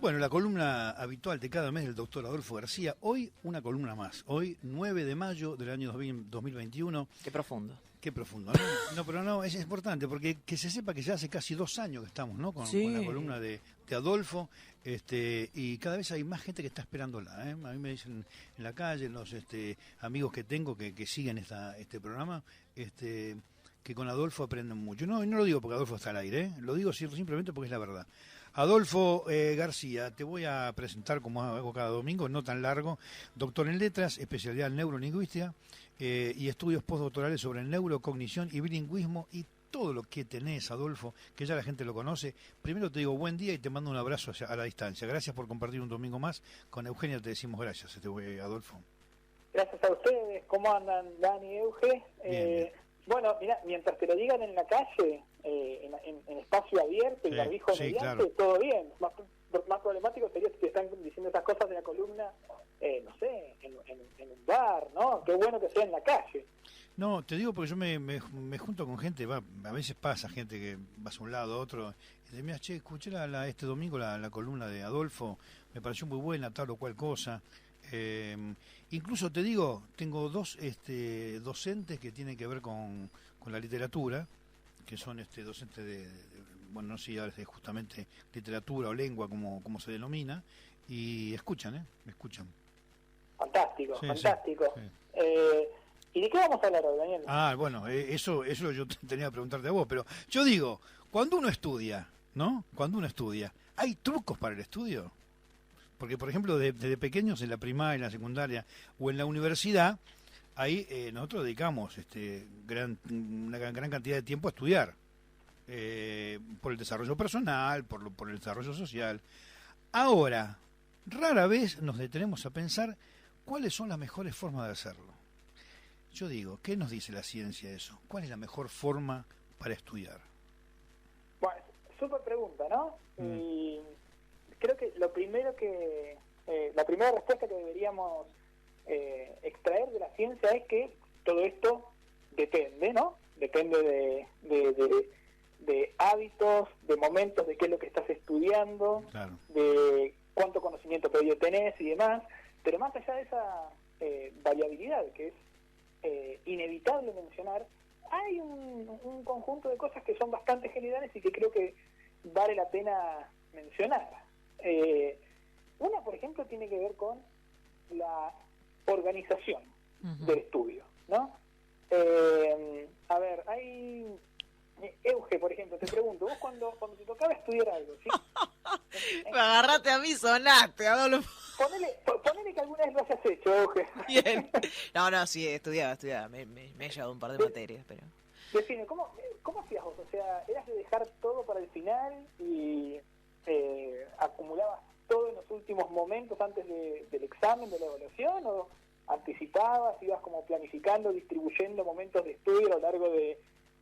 Bueno, la columna habitual de cada mes del doctor Adolfo García. Hoy una columna más. Hoy, 9 de mayo del año 2021. Qué profundo. Qué profundo, ¿no? No, pero no, es importante porque que se sepa que ya hace casi 2 años que estamos, ¿no? Con la columna de Adolfo, y cada vez hay más gente que está esperándola, ¿eh? A mí me dicen en la calle, los amigos que tengo que siguen este programa, que con Adolfo aprenden mucho. No, y no lo digo porque Adolfo está al aire, ¿eh? Lo digo simplemente porque es la verdad. Adolfo García, te voy a presentar como hago cada domingo, no tan largo, doctor en letras, especialidad en neurolingüística y estudios postdoctorales sobre neurocognición y bilingüismo y todo lo que tenés, Adolfo, que ya la gente lo conoce. Primero te digo buen día y te mando un abrazo a la distancia. Gracias por compartir un domingo más. Con Eugenia te decimos gracias, Adolfo. Gracias a ustedes. ¿Cómo andan, Dani y Euge? Bien. Bueno, mira, mientras te lo digan en la calle, en espacio abierto y barbijo mediante, claro. Todo bien. Más problemático sería si te están diciendo estas cosas de la columna, no sé, en un bar, ¿no? Qué bueno que sea en la calle. No, te digo porque yo me junto con gente, a veces pasa gente que vas a un lado, a otro, y te miras, che, escuché este domingo la columna de Adolfo, me pareció muy buena, tal o cual cosa. Incluso te digo, tengo 2 docentes que tienen que ver con la literatura, que son docentes de bueno, no sé ahora es justamente literatura o lengua, como se denomina, y escuchan, escuchan. Fantástico, Sí, fantástico. Sí. ¿Y de qué vamos a hablar hoy, Daniel? Bueno, eso yo tenía que preguntarte a vos, pero yo digo, cuando uno estudia, ¿no? Cuando uno estudia, ¿hay trucos para el estudio? Porque, por ejemplo, desde pequeños, en la primaria, en la secundaria o en la universidad, ahí nosotros dedicamos una gran cantidad de tiempo a estudiar, por el desarrollo personal, por el desarrollo social. Ahora, rara vez nos detenemos a pensar cuáles son las mejores formas de hacerlo. Yo digo, ¿qué nos dice la ciencia de eso? ¿Cuál es la mejor forma para estudiar? Bueno, súper pregunta, ¿no? Y creo que la primera respuesta que deberíamos extraer de la ciencia es que todo esto depende, ¿no? Depende de hábitos, de momentos, de qué es lo que estás estudiando, Claro. de cuánto conocimiento previo tenés y demás, pero más allá de esa variabilidad que es inevitable mencionar, hay un conjunto de cosas que son bastante generales y que creo que vale la pena mencionar. Una, por ejemplo, tiene que ver con la organización del estudio, ¿no? A ver, hay... Euge, por ejemplo, te pregunto, vos cuando te tocaba estudiar algo, ¿sí? Me agarraste a mí, sonaste, Adolfo. Ponele que alguna vez lo hayas hecho, Euge. Bien. No, sí, estudiaba. Me he llevado un par de materias, pero... Define, ¿cómo hacías vos? O sea, ¿eras de dejar todo para el final y acumulabas todo en los últimos momentos antes del examen, de la evaluación, o anticipabas, ibas como planificando, distribuyendo momentos de estudio a lo largo de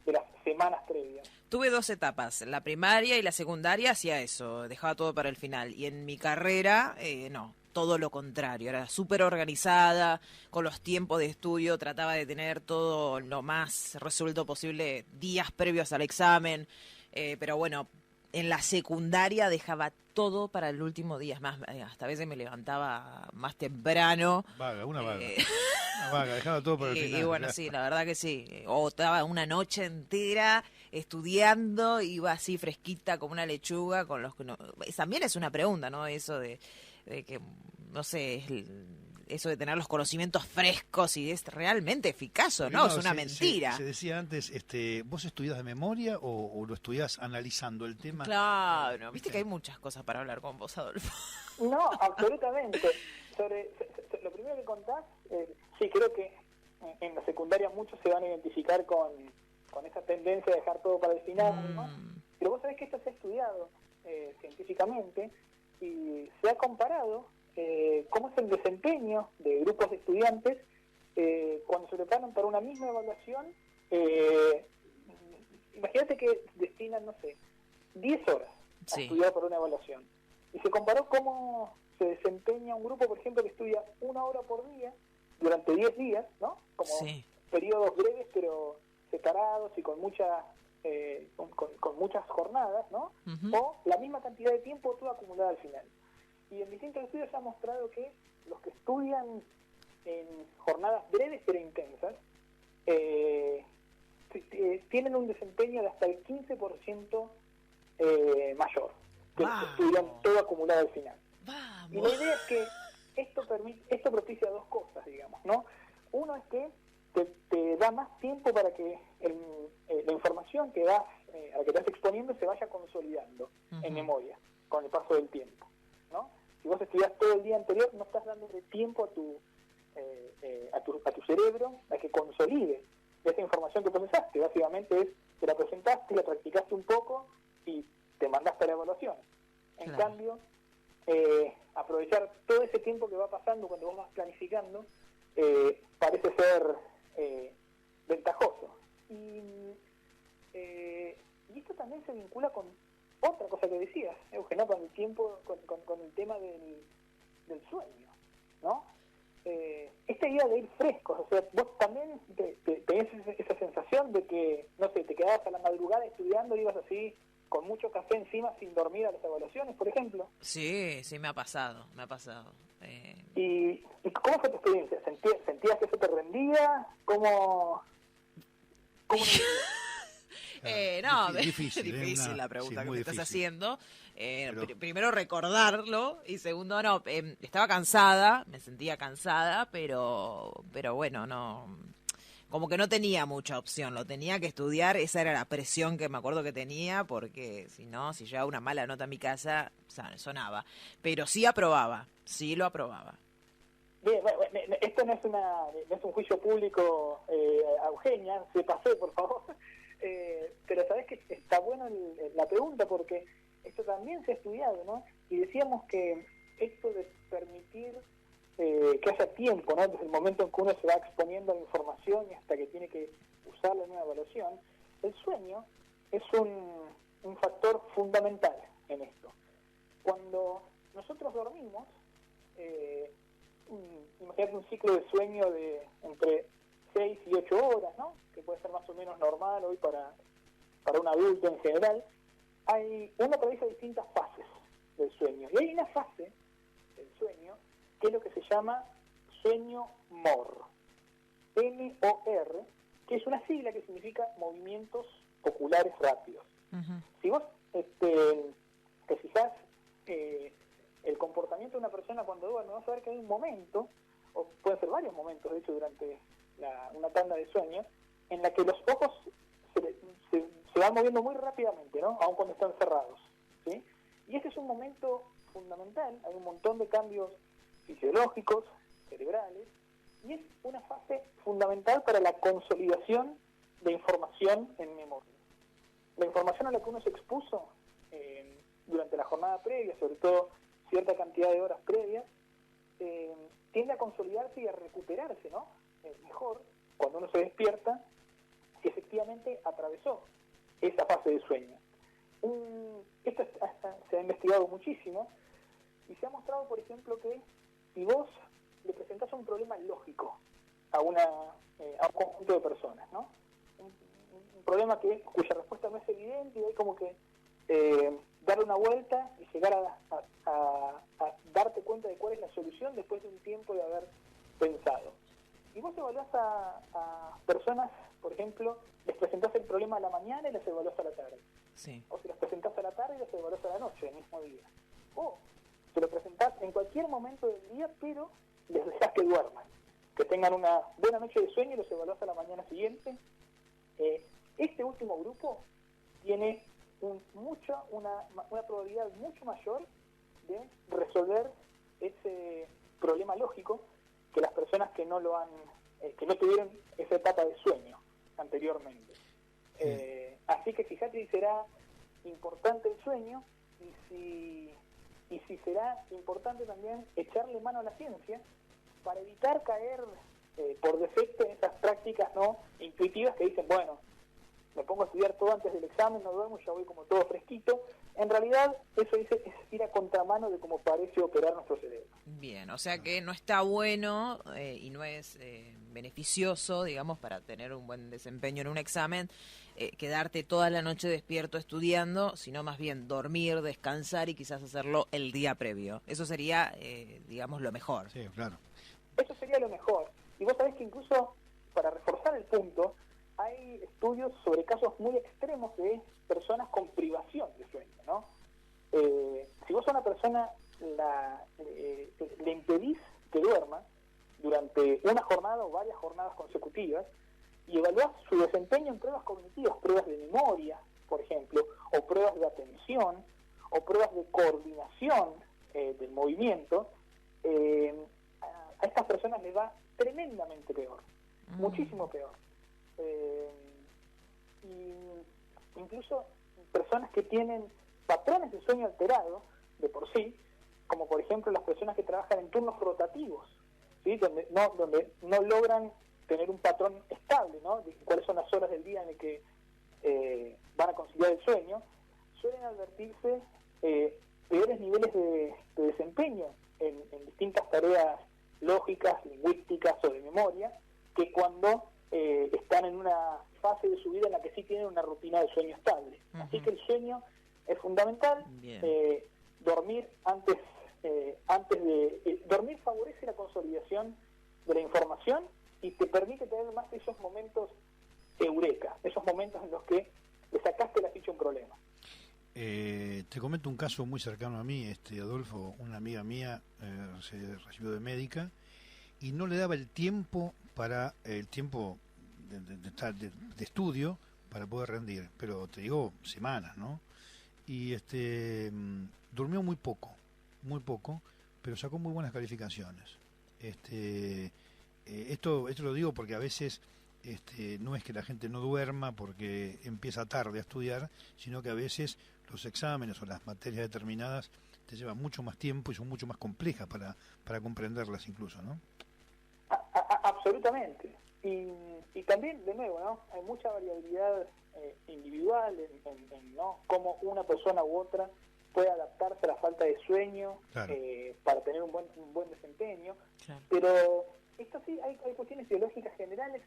las semanas previas? Tuve 2 etapas, la primaria y la secundaria hacía eso, dejaba todo para el final, y en mi carrera, no, todo lo contrario, era súper organizada, con los tiempos de estudio, trataba de tener todo lo más resuelto posible días previos al examen, pero bueno, en la secundaria dejaba todo para el último día, es más, hasta a veces me levantaba más temprano. Una vaga. Una vaga, dejaba todo para el final. Y bueno, sí, la verdad que sí. O estaba una noche entera estudiando, iba así fresquita como una lechuga, con los que no... También es una pregunta, ¿no? Eso de que, no sé, eso de tener los conocimientos frescos y es realmente eficaz o no, es una mentira. Se decía antes, ¿vos estudiás de memoria o lo estudiás analizando el tema? Claro, viste que hay muchas cosas para hablar con vos, Adolfo. No, absolutamente. Sobre lo primero que contás, sí, creo que en la secundaria muchos se van a identificar con esa tendencia de dejar todo para el final, ¿no? Pero vos sabés que esto se ha estudiado científicamente y se ha comparado cómo es el desempeño de grupos de estudiantes cuando se preparan para una misma evaluación. Imagínate que destinan, no sé, 10 horas a estudiar para una evaluación. Y se comparó cómo se desempeña un grupo, por ejemplo, que estudia 1 hora por día durante 10 días, ¿no? Como periodos breves pero separados y con muchas jornadas, ¿no? O la misma cantidad de tiempo toda acumulada al final. Y en distintos estudios se ha mostrado que los que estudian en jornadas breves pero intensas tienen un desempeño de hasta el 15% mayor que los que estudian todo acumulado al final. ¡Vamos! Y la idea es que esto propicia dos cosas, digamos, ¿no? Uno es que te da más tiempo para que la información que a la que estás exponiendo se vaya consolidando en memoria con el paso del tiempo, ¿no? Si vos estudias todo el día anterior, no estás dándole tiempo a tu cerebro a que consolide esa información que procesaste. Básicamente es, te la presentaste, la practicaste un poco y te mandaste a la evaluación. En cambio, aprovechar todo ese tiempo que va pasando cuando vos vas planificando parece ser ventajoso. Y esto también se vincula con otra cosa que decías, Eugenio, con el tiempo, con el tema del sueño, ¿no? Esta idea de ir frescos, o sea, vos también tenés esa sensación de que, no sé, te quedabas a la madrugada estudiando y ibas así con mucho café encima sin dormir a las evaluaciones, por ejemplo. Sí, me ha pasado. ¿Y cómo fue tu experiencia? ¿Sentías que eso te rendía? ¿Cómo No, difícil la pregunta que me estás difícil. haciendo. Primero recordarlo y segundo, no, estaba cansada, me sentía cansada, pero bueno, no, como que no tenía mucha opción, lo tenía que estudiar, esa era la presión que me acuerdo que tenía, porque si llevaba una mala nota a mi casa, sonaba, pero sí lo aprobaba. Bien, esto no es un juicio público, Eugenia, se pasé, por favor. Pero sabes que está bueno la pregunta, porque esto también se ha estudiado, ¿no? Y decíamos que esto de permitir que haya tiempo, ¿no? Desde el momento en que uno se va exponiendo a la información y hasta que tiene que usarla en una evaluación, el sueño es un factor fundamental en esto. Cuando nosotros dormimos, imagínate un ciclo de sueño de entre 6 y 8 horas, ¿no? Que puede ser más o menos normal hoy para un adulto en general. Uno atraviesa distintas fases del sueño. Y hay una fase del sueño que es lo que se llama sueño MOR. M-O-R, que es una sigla que significa movimientos oculares rápidos. Uh-huh. Si vos te fijás el comportamiento de una persona cuando duerme, vas a ver que hay un momento, o pueden ser varios momentos, de hecho, durante una tanda de sueño, en la que los ojos se van moviendo muy rápidamente, ¿no? Aun cuando están cerrados, ¿sí? Y este es un momento fundamental, hay un montón de cambios fisiológicos, cerebrales, y es una fase fundamental para la consolidación de información en memoria. La información a la que uno se expuso durante la jornada previa, sobre todo cierta cantidad de horas previas, tiende a consolidarse y a recuperarse, ¿no? Mejor cuando uno se despierta si efectivamente atravesó esa fase de sueño. Esto se ha investigado muchísimo y se ha mostrado, por ejemplo, que si vos le presentás un problema lógico a un conjunto de personas, ¿no? Un problema cuya respuesta no es evidente y hay como que darle una vuelta y llegar a darte cuenta de cuál es la solución después de un tiempo de haber pensado. Y vos evaluás a personas, por ejemplo, les presentás el problema a la mañana y les evaluás a la tarde. Sí. O si los presentás a la tarde y los evaluás a la noche, el mismo día. O se lo presentás en cualquier momento del día, pero les dejás que duerman, que tengan una buena noche de sueño y los evaluás a la mañana siguiente. Este último grupo tiene una probabilidad mucho mayor de resolver ese problema lógico que las personas que no tuvieron esa etapa de sueño anteriormente. Así que fíjate si será importante el sueño y si será importante también echarle mano a la ciencia para evitar caer por defecto en esas prácticas no intuitivas que dicen, bueno, me pongo a estudiar todo antes del examen, no duermo, ya voy como todo fresquito. En realidad, eso es ir a contramano de cómo parece operar nuestro cerebro. Bien, o sea que no está bueno y no es beneficioso, digamos, para tener un buen desempeño en un examen, quedarte toda la noche despierto estudiando, sino más bien dormir, descansar y quizás hacerlo el día previo. Eso sería, digamos, lo mejor. Sí, claro. Eso sería lo mejor. Y vos sabés que incluso, para reforzar el punto, hay estudios sobre casos muy extremos de personas con privación de sueño, ¿no? Si vos a una persona le impedís que duerma durante una jornada o varias jornadas consecutivas y evaluás su desempeño en pruebas cognitivas, pruebas de memoria, por ejemplo, o pruebas de atención, o pruebas de coordinación del movimiento, a estas personas les va tremendamente peor, muchísimo peor. Y incluso personas que tienen patrones de sueño alterados de por sí, como por ejemplo las personas que trabajan en turnos rotativos, ¿sí? donde no logran tener un patrón estable, ¿no? De cuáles son las horas del día en el que van a conciliar el sueño, suelen advertirse peores niveles de desempeño en distintas tareas lógicas, lingüísticas o de memoria, que cuando están en una fase de su vida en la que sí tienen una rutina de sueño estable. Así que el sueño es fundamental. Dormir dormir favorece la consolidación de la información y te permite tener más esos momentos eureka, esos momentos en los que le sacaste la ficha a un problema. Te comento un caso muy cercano a mí, Adolfo. Una amiga mía se recibió de médica y no le daba el tiempo de estudio para poder rendir, pero te digo semanas, ¿no? Y durmió muy poco, pero sacó muy buenas calificaciones. Esto lo digo porque a veces no es que la gente no duerma porque empieza tarde a estudiar, sino que a veces los exámenes o las materias determinadas te llevan mucho más tiempo y son mucho más complejas para comprenderlas incluso, ¿no? Absolutamente. Y también, de nuevo, ¿no? Hay mucha variabilidad individual en ¿no? cómo una persona u otra puede adaptarse a la falta de sueño, claro, para tener un buen desempeño. Claro. Pero esto sí, hay cuestiones biológicas generales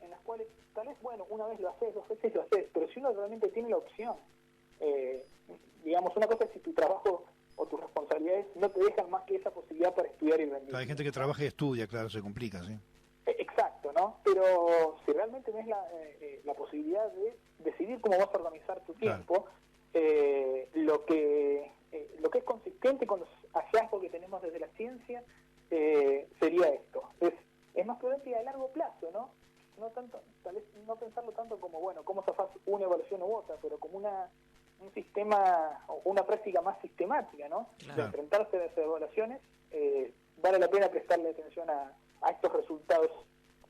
en las cuales tal vez, bueno, una vez lo haces, dos veces lo haces, pero si uno realmente tiene la opción, digamos, una cosa es si tu trabajo o tus responsabilidades no te dejan más que esa posibilidad para estudiar y rendir. Hay gente que trabaja y estudia, claro, se complica, sí. Exacto, ¿no? Pero si realmente tenés la posibilidad de decidir cómo vas a organizar tu tiempo, claro, lo que es consistente con los hallazgos que tenemos desde la ciencia sería esto. Es más prudente y a largo plazo, ¿no? No tanto, tal vez no pensarlo tanto como, bueno, cómo zafás una evaluación u otra, pero como un sistema o una práctica más sistemática, ¿no? Claro. De enfrentarse a esas evaluaciones, vale la pena prestarle atención a estos resultados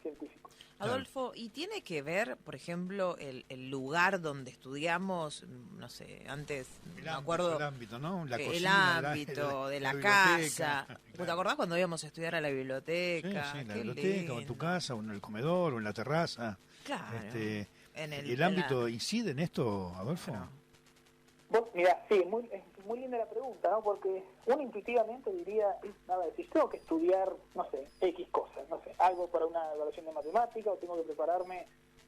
científicos. Adolfo, ¿y tiene que ver, por ejemplo, el lugar donde estudiamos? No sé, antes me acuerdo... El ámbito, ¿no? La el cocina, ámbito de la casa. Claro. ¿Te acordás cuando íbamos a estudiar a la biblioteca? Sí, en la biblioteca, o en tu casa, o en el comedor, o en la terraza. Claro. ¿El ámbito incide en esto, Adolfo? Bueno, mira, sí, es muy linda la pregunta, ¿no? Porque uno intuitivamente diría, a ver, si tengo que estudiar, no sé, X cosas, no sé, algo para una evaluación de matemática, o tengo que prepararme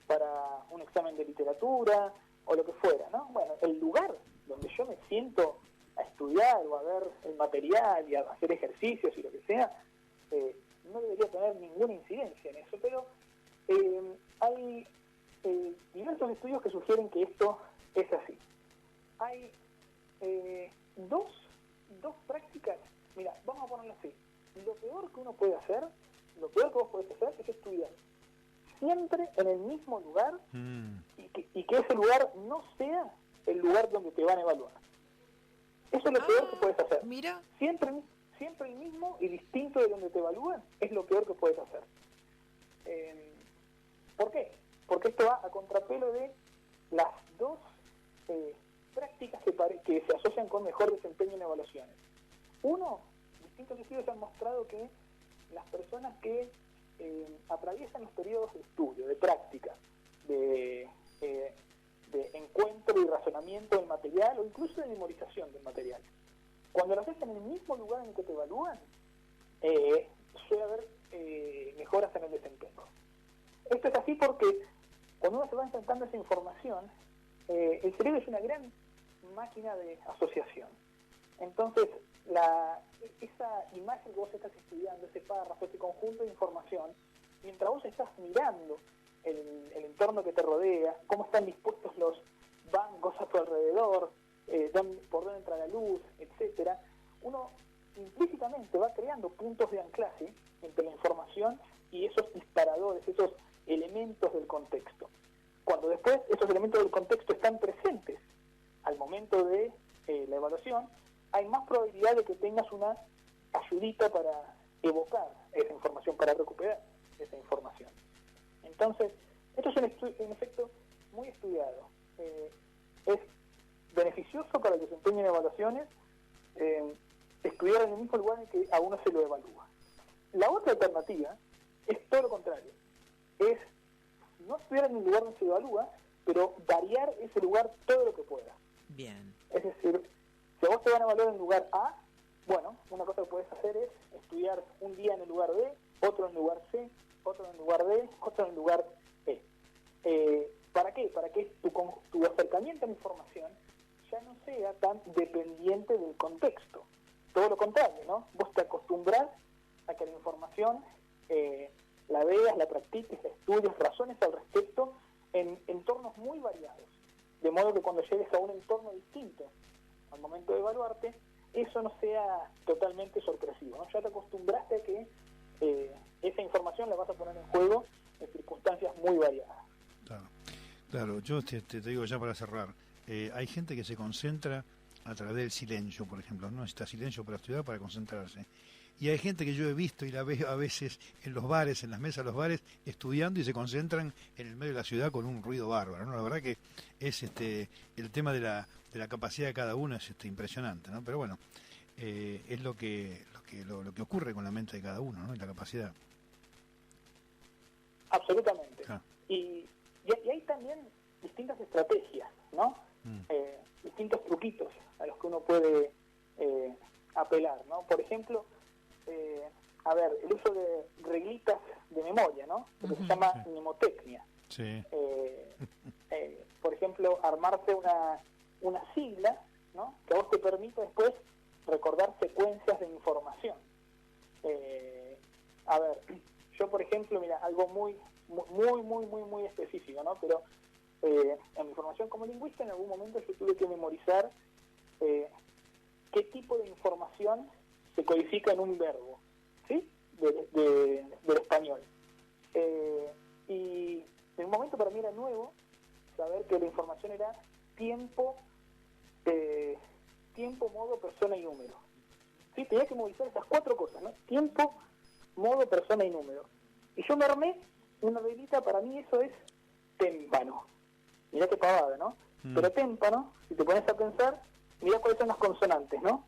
para un examen de literatura, o lo que fuera, ¿no? Bueno, el lugar donde yo me siento a estudiar o a ver el material y a hacer ejercicios y lo que sea, no debería tener ninguna incidencia en eso, pero hay diversos estudios que sugieren que esto es así. Hay dos prácticas. Mira, vamos a ponerlo así. Lo peor que uno puede hacer, lo peor que vos podés hacer es estudiar siempre en el mismo lugar y que ese lugar no sea el lugar donde te van a evaluar. Eso es lo peor que puedes hacer. Mira. Siempre el mismo y distinto de donde te evalúan es lo peor que puedes hacer. ¿Por qué? Porque esto va a contrapelo de las dos prácticas que se asocian con mejor desempeño en evaluaciones. Uno, distintos estudios han mostrado que las personas que atraviesan los periodos de estudio, de práctica, de encuentro y razonamiento del material o incluso de memorización del material, cuando lo haces en el mismo lugar en el que te evalúan, suele haber mejoras en el desempeño. Esto es así porque cuando uno se va enfrentando a esa información, el cerebro es una gran máquina de asociación. Entonces, esa imagen que vos estás estudiando, ese párrafo, ese conjunto de información, mientras vos estás mirando el entorno que te rodea, cómo están dispuestos los bancos a tu alrededor, por dónde entra la luz, etcétera, uno implícitamente va creando puntos de anclaje entre la información y esos disparadores, esos elementos del contexto. Cuando después esos elementos del contexto están presentes al momento de la evaluación, hay más probabilidad de que tengas una ayudita para evocar esa información, para recuperar esa información. Entonces, esto es un efecto muy estudiado. Es beneficioso para el desempeño en evaluaciones estudiar en el mismo lugar en que a uno se lo evalúa. La otra alternativa es todo lo contrario. Es no estudiar en el lugar donde se evalúa, pero variar ese lugar todo lo que pueda. Bien. Es decir, si a vos te van a evaluar en el lugar A, bueno, una cosa que puedes hacer es estudiar un día en el lugar B, otro en el lugar C, otro en el lugar D, otro en el lugar E. ¿Para qué? Para que tu acercamiento a la información ya no sea tan dependiente del contexto. Todo lo contrario, ¿no? Vos te acostumbrás a que la información la veas, la practiques, la estudies, razones al respecto en entornos muy variados. De modo que cuando llegues a un entorno distinto al momento de evaluarte, eso no sea totalmente sorpresivo, ¿no? Ya te acostumbraste a que esa información la vas a poner en juego en circunstancias muy variadas. Claro, yo te digo ya para cerrar, hay gente que se concentra a través del silencio, por ejemplo, no necesita silencio para estudiar, para concentrarse. Y hay gente que yo he visto y la veo a veces en los bares, en las mesas de los bares, estudiando y se concentran en el medio de la ciudad con un ruido bárbaro, ¿no? La verdad que es el tema de la capacidad de cada uno es impresionante, ¿no? Pero bueno, es lo que ocurre con la mente de cada uno, ¿no? Y la capacidad. Absolutamente. Y hay también distintas estrategias, ¿no? Distintos truquitos a los que uno puede apelar, ¿no? Por ejemplo, el uso de reglitas de memoria, ¿no? Lo que se llama mnemotecnia. Sí. Por ejemplo, armarse una sigla, ¿no? Que a vos te permita después recordar secuencias de información. Yo por ejemplo, mira, algo muy específico, ¿no? Pero en mi formación como lingüista en algún momento yo tuve que memorizar qué tipo de información se codifica en un verbo, ¿sí? Del español. Y en un momento para mí era nuevo saber que la información era tiempo, modo, persona y número. ¿Sí? Tenía que memorizar esas 4 cosas, ¿no? Tiempo, modo, persona y número. Y yo me armé una reglita, para mí eso es témpano. Mirá qué pavada, ¿no? Pero témpano, si te pones a pensar, mirá cuáles son las consonantes, ¿no?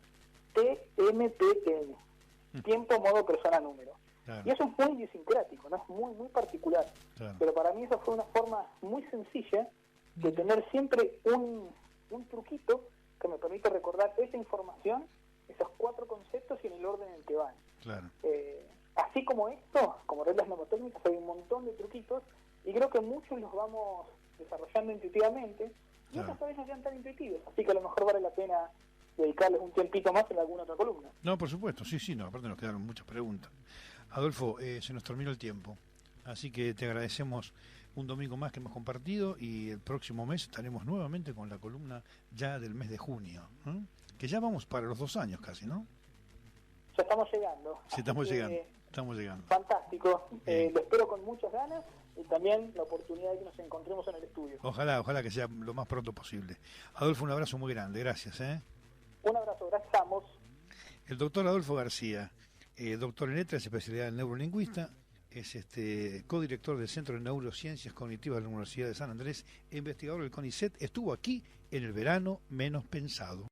T, M, P, N. Tiempo, modo, persona, número. Claro. Y eso es muy idiosincrático, ¿no? Es muy particular. Claro. Pero para mí eso fue una forma muy sencilla de tener siempre un truquito que me permite recordar esa información, esos 4 conceptos y en el orden en el que van. Claro. Así como esto, como reglas mnemotécnicas, hay un montón de truquitos y creo que muchos los vamos desarrollando intuitivamente y otros tal vez no sean tan intuitivos, así que a lo mejor vale la pena dedicarles un tiempito más en alguna otra columna. No, por supuesto, sí, no, aparte nos quedaron muchas preguntas. Adolfo, se nos terminó el tiempo, así que te agradecemos un domingo más que hemos compartido y el próximo mes estaremos nuevamente con la columna ya del mes de junio, ¿eh? Que ya vamos para los 2 años casi, ¿no? Ya estamos llegando. Sí, estamos llegando. Fantástico, lo espero con muchas ganas y también la oportunidad de que nos encontremos en el estudio. Ojalá que sea lo más pronto posible. Adolfo, un abrazo muy grande, gracias. Un abrazo, gracias a ambos. El doctor Adolfo García, doctor en letras, especialidad en neurolingüista, es codirector del Centro de Neurociencias Cognitivas de la Universidad de San Andrés, investigador del CONICET, estuvo aquí en el verano menos pensado.